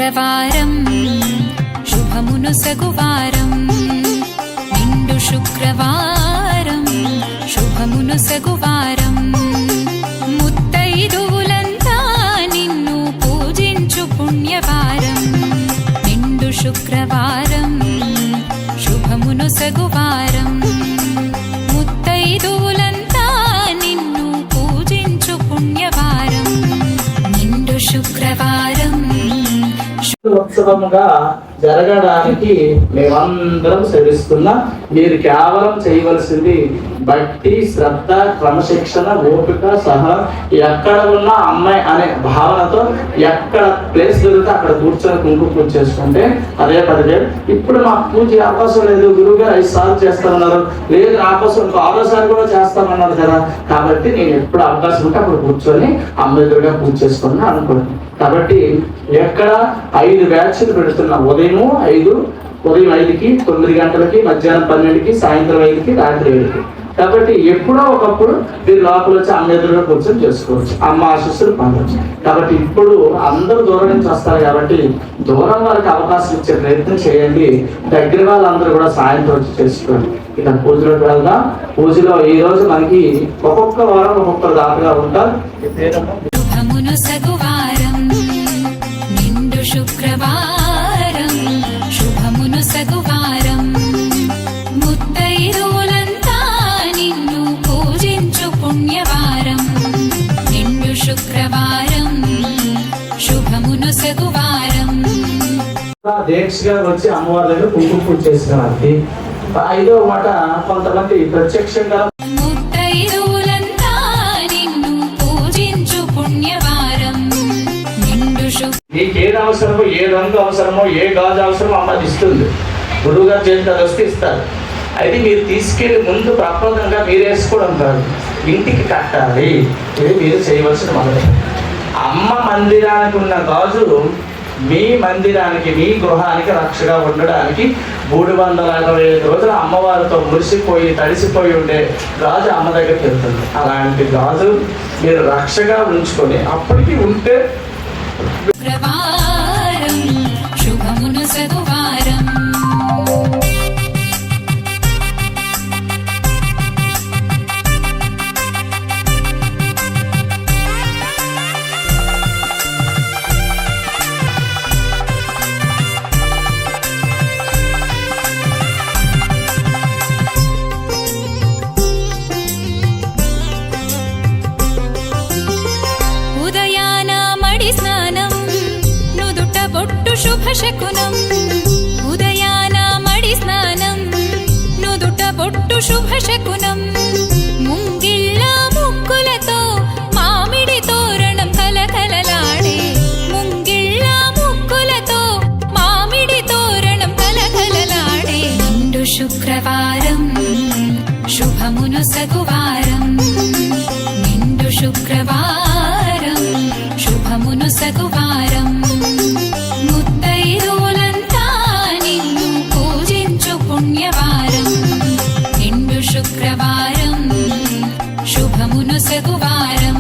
శుక్రవారం శుభమును సగువారం నిండు శుక్రవారం శుభమును సగువారం ముత్తైదువులంతా నిన్ను పూజించు పుణ్యవారం నిండు శుక్రవారం శుభమును సగువారం ముత్తైదువులంతా నిన్ను పూజించు పుణ్యవారం నిండు శుక్రవారం ఉత్సవముగా జరగడానికి మేమందరం శ్రమిస్తున్నా. మీరు కేవలం చేయవలసింది భక్తి, శ్రద్ధ, క్రమశిక్షణ, ఓపిక సహా ఎక్కడ ఉన్న అమ్మాయి అనే భావనతో ఎక్కడ ప్లేస్ దొరికితే అక్కడ కూర్చొని కుంకుమ పూజ చేసుకుంటే అదే 10,000. ఇప్పుడు మాకు పూజ అవకాశం లేదు, గురువుగారు 5 సార్లు చేస్తామన్నారు, లేదు అవకాశం 6 సార్లు కూడా చేస్తామన్నారు కదా. కాబట్టి నేను ఎప్పుడు అవకాశం ఉంటే అప్పుడు కూర్చొని అమ్మాయిగా పూజ చేసుకున్నా అనుకుంటున్నాను. కాబట్టి ఎక్కడ 5 బ్యాచ్లు పెడుతున్నా. ఉదయం 5కి, 9 గంటలకి, మధ్యాహ్నం 12కి, సాయంత్రం 5కి, రాత్రి 7కి. కాబట్టి ఎప్పుడో ఒకప్పుడు మీరు లోపల వచ్చి అమ్మ ఎదురుగా కూర్చొని చేసుకోవచ్చు, అమ్మ ఆశీస్సులు పొందవచ్చు. కాబట్టి ఇప్పుడు అందరూ దూరం నుంచి వస్తారు కాబట్టి దూరం వాళ్ళకి అవకాశం ఇచ్చే ప్రయత్నం చేయండి. దగ్గర వాళ్ళందరూ కూడా సాయంత్రం వచ్చి చేసుకోండి. ఇక పూజలోకి వెళ్దాం. పూజలో ఈ రోజు మనకి ఒక్కొక్క వారం ఒక్కొక్కరు దాతగా ఉంటారు. శుక్రవారం శుభమును సగువారం ముత్తైదువులంతా నిన్ను పూజించు పుణ్యవారం నిండు శుక్రవారం శుభమును సగువారం. దీక్షగా వచ్చి అమ్మవారి దగ్గర కుంకుమ పూజ చేసిన వారికి 5వ మాట కొంతమంది ప్రత్యక్షంగా ముత్తైదువులంతా నిన్ను పూజించు పుణ్యవారం నిండు నీకు ఏది అవసరమో, ఏ రంగు అవసరమో, ఏ గాజు అవసరమో అమ్మ ఇస్తుంది. గురువు గారు చేతిలో వస్తే ఇస్తారు. అయితే మీరు తీసుకెళ్ళి ముందు ప్రప్రదంగా మీరు వేసుకోవడం కాదు, ఇంటికి కట్టాలి. ఇది మీరు చేయవలసిన మొదటి. అమ్మ మందిరానికి ఉన్న గాజు మీ మందిరానికి, మీ గృహానికి రక్షగా ఉండడానికి 365 రోజులు అమ్మవారితో మురిసిపోయి తడిసిపోయి ఉండే గాజు అమ్మ దగ్గరికి వెళ్తుంది. అలాంటి గాజు మీరు రక్షగా ఉంచుకొని అప్పటికి ఉంటే శుక్రవారం శుభమును సగువారం శుభశకునం ఉదయాన మడి స్నానం నుదుట బొట్టు శుభశకునం ముంగిళ్ళ ముక్కులతో మామిడి తోరణం కలకలలాడే ముంగిళ్ళ ముక్కులతో మామిడి తోరణం కలకలలాడే నిండు శుక్రవారం శుభమును సగువారం నిండు శుక్రవారం శుభమును సగువారం ముత్తైదువులంతా నిన్ను పూజించు పుణ్యవారం నిండు శుక్రవారం శుభమును సగువారం